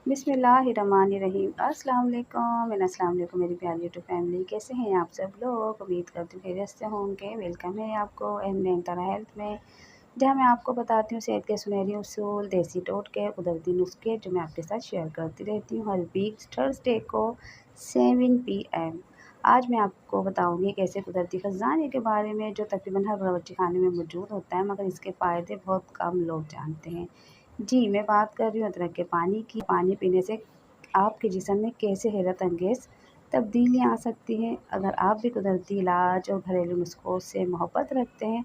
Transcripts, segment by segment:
बिस्मिल्लाहिर्रहमानिर्रहीम। अस्सलाम वालेकुम अस्सलाम वालेकुम मेरी प्यारी यूट्यूब फैमिली। कैसे हैं आप सब लोग? उम्मीद करती हूँ खैरियत से होंगे। वेलकम है आपको एंड तरह हेल्थ में, जहाँ मैं आपको बताती हूँ सेहत के सुनहरी उसूल, देसी टोटके, कुदरती नुस्खे जो मैं आपके साथ शेयर करती रहती हूँ हर वीक थर्सडे को 7 PM। आज मैं आपको बताऊँगी एक ऐसे कुदरती ख़जाने के बारे में जो तकरीबन हर बावर्ची खाने में मौजूद होता है, मगर इसके फ़ायदे बहुत कम लोग जानते हैं। जी, मैं बात कर रही हूँ अदरक के पानी की। पानी पीने से आपके जिस्म में कैसे हैरत अंगेज़ तब्दीलियाँ आ सकती हैं। अगर आप भी कुदरती इलाज और घरेलू नुस्ख़ों से मोहब्बत रखते हैं,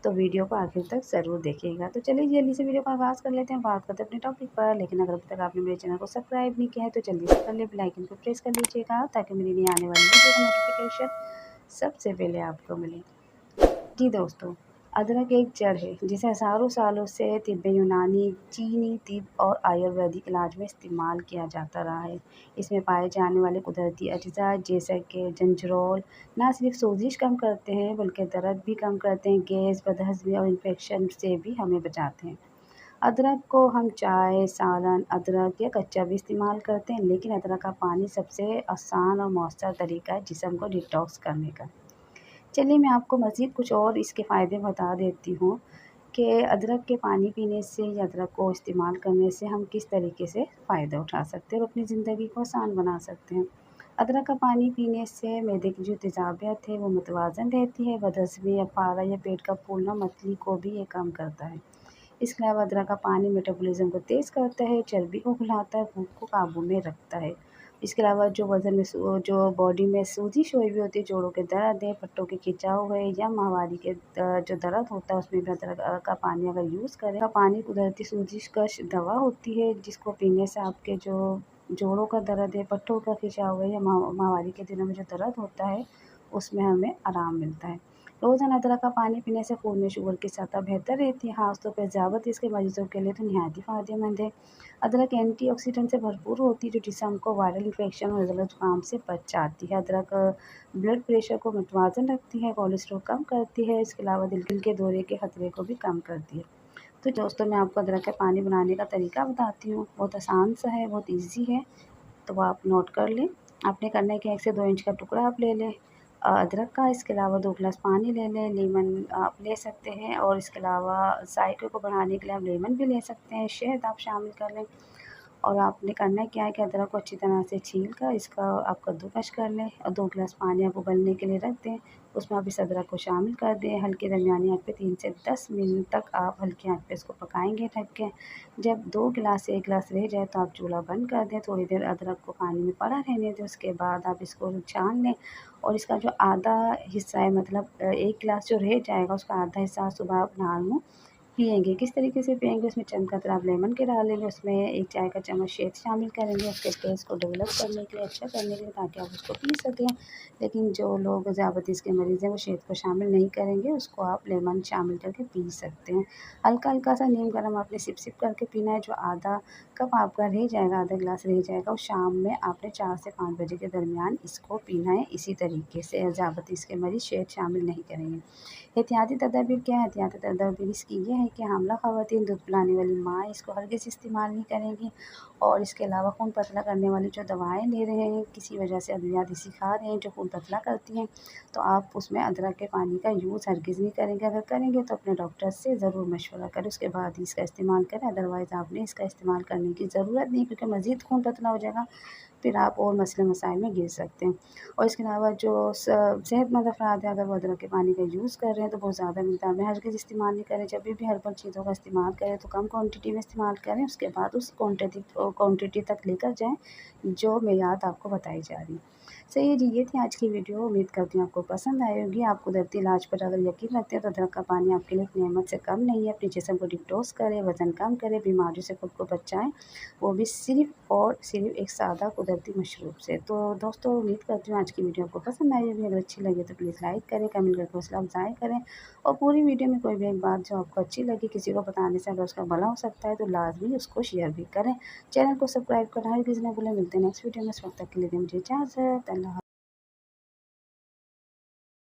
तो वीडियो को आखिर तक ज़रूर देखिएगा। तो चलिए जल्दी से वीडियो का आगाज़ कर लेते हैं, बात करते हैं अपने टॉपिक पर। लेकिन अगर अभी तक आपने मेरे चैनल को सब्सक्राइब नहीं किया है, तो जल्दी से कर लें, बेल आइकन को प्रेस कर लीजिएगा ताकि मेरी नई आने वाली वीडियो का नोटिफिकेशन सबसे पहले आपको मिले। जी दोस्तों, अदरक एक जड़ है जिसे हज़ारों सालों से तिब्बे यूनानी, चीनी तिब्ब और आयुर्वेदिक इलाज में इस्तेमाल किया जाता रहा है। इसमें पाए जाने वाले कुदरती अज्जा जैसे कि जंजरोल ना सिर्फ सोजिश कम करते हैं बल्कि दर्द भी कम करते हैं, गैस, बदहज़मी और इन्फेक्शन से भी हमें बचाते हैं। अदरक को हम चाय, सालन, अदरक या कच्चा भी इस्तेमाल करते हैं, लेकिन अदरक का पानी सबसे आसान और मौसर तरीका है जिस्म को डिटॉक्स करने का। चलिए मैं आपको मज़ीद कुछ और इसके फ़ायदे बता देती हूँ कि अदरक के पानी पीने से या अदरक को इस्तेमाल करने से हम किस तरीके से फ़ायदा उठा सकते हैं और अपनी ज़िंदगी को आसान बना सकते हैं। अदरक का पानी पीने से मैदे की जो तेज़ाबियत है वो मुतवाज़न रहती है, बदहज़मी या फारा या पेट का फूलना मतली को भी ये कम करता है। इसके अलावा अदरक का पानी मेटाबॉलिज़्म को तेज़ करता है, चर्बी को घुलाता है, भूख को काबू में रखता है। इसके अलावा जो वज़न में जो बॉडी में सूजिश हुई हुई होती है, जोड़ों के दर्द है, पट्टों के खिंचाव है या माहवारी के जो दर्द होता है उसमें भी अदरक का पानी अगर यूज़ करें, का पानी कुदरती सूजिश का दवा होती है जिसको पीने से आपके जो जोड़ों का दर्द है, पट्टों का खिंचाव है या माहवारी के दिनों में जो दर्द होता है उसमें हमें आराम मिलता है। रोज़ाना अदरक का पानी पीने से खून में शुगर की सतह बेहतर रहती है, ख़ासतौर पर ज़ियादतीस के मरीज़ों के लिए तो निहायत ही फ़ायदेमंद है। अदरक एंटीऑक्सीडेंट से भरपूर होती है जो जिस्म को वायरल इन्फेक्शन और नज़ला ज़ुकाम से बचाती है। अदरक ब्लड प्रेशर को मुतवाज़न रखती है, कोलेस्ट्रॉल कम करती है, इसके अलावा दिल के दौरे के ख़तरे को भी कम करती है। तो दोस्तों मैं आपको अदरक का पानी बनाने का तरीका बताती हूँ, बहुत आसान सा है, बहुत ईज़ी है, तो वो आप नोट कर लें। आपने करना है कि 1 से 2 इंच का टुकड़ा आप ले लें अदरक का, इसके अलावा 2 गिलास पानी ले लें, लीमन आप ले सकते हैं और इसके अलावा जायके को बढ़ाने के लिए आप लेमन भी ले सकते हैं, शहद आप शामिल कर लें। और आपने करना क्या है कि अदरक को अच्छी तरह से छील कर इसका आप कद्दूकस कर लें और 2 गिलास पानी आप उबलने के लिए रख दें। उसमें आप इस अदरक को शामिल कर दें, हल्की दरमियानी आँच पे 3 से 10 मिनट तक आप हल्की आँच पे इसको पकाएँगे ढक के। जब 2 गिलास से 1 गिलास रह जाए तो आप चूल्हा बंद कर दें, थोड़ी देर अदरक को पानी में पड़ा रहने दें, उसके बाद आप इसको छान लें और इसका जो आधा हिस्सा है मतलब 1 गिलास जो रह जाएगा उसका आधा हिस्सा सुबह आप नहा-मुँह पिएँगे। किस तरीके से पिएँगे? उसमें चंद कतरा आप लेमन के डालेंगे, उसमें 1 चाय का चम्मच शहद शामिल करेंगे, उसके टेस्ट को डेवलप करने के लिए, अच्छा करने के लिए ताकि आप उसको पी सकें। लेकिन जो लोग ज़ियादतीस के मरीज़ हैं वो शहद को शामिल नहीं करेंगे, उसको आप लेमन शामिल करके पी सकते हैं। हल्का-हल्का सा नीम गर्म आपने सिप-सिप करके पीना है, जो आधा कप आपका रह जाएगा, आधा गिलास रह जाएगा और शाम में आपने 4 से 5 बजे के दरमियान इसको पीना है इसी तरीके से। ज़ियादतीस के मरीज़ शहद शामिल नहीं करेंगे। एहतियाती तदाबीर क्या है? एहतियाती तदाबीर इसकी ये है कि हामला ख़वातीन, दूध पिलाने वाली माँ इसको हरगिज़ इस्तेमाल नहीं करेंगी और इसके अलावा खून पतला करने वाली जो दवाएँ ले रहे हैं, किसी वजह से अद्वियात इसी खा रहे हैं जो खून पतला करती हैं, तो आप उसमें अदरक के पानी का यूज़ हरगिज़ नहीं करेंगे। अगर करेंगे तो अपने डॉक्टर से ज़रूर मशवरा करें, उसके बाद ही इसका इस्तेमाल करें, अदरवाइज़ आपने इसका इस्तेमाल करने की ज़रूरत नहीं, क्योंकि मज़ीद खून पतला हो जाएगा, फिर आप और मसले मसाइल में घिर सकते हैं। और इसके अलावा जो सेहतमंद अफ़राद हैं, अगर वो अदरक के पानी का यूज़ कर रहे हैं तो बहुत ज़्यादा मिकदार में हरगिज़ इस्तेमाल नहीं करें। जब भी हर्बल चीज़ों का इस्तेमाल करें तो कम क्वांटिटी में इस्तेमाल करें, उसके बाद उस क्वांटिटी तक लेकर जाएँ जो मियाद आपको बताई जा रही। सही है जी, ये थी आज की वीडियो। उम्मीद करती हूँ आपको पसंद आई होगी। आप कुदरती इलाज पर अगर यकीन रखते हैं तो अदरक का पानी आपके लिए एक नेमत से कम नहीं है। अपने जिस्म को डिटॉक्स करें, वज़न कम करें, बीमारियों से खुद को बचाएँ, वो भी सिर्फ़ और सिर्फ़ एक सादा कुदरती मशरूब से। तो दोस्तों उम्मीद करती हूँ आज की वीडियो आपको पसंद आई होगी। अगर अच्छी लगे तो प्लीज़ लाइक करें, कमेंट करके हौसला अफ़ज़ाई करें और पूरी वीडियो में कोई भी एक बात जो आपको अच्छी लगी, किसी को बताने से अगर उसका भला हो सकता है तो लाज़मी उसको शेयर भी करें। चैनल को सब्सक्राइब करना हरगिज़ ना भूलें। मिलते हैं नेक्स्ट वीडियो में, उस वक्त तक के लिए दें मुझे इजाज़त।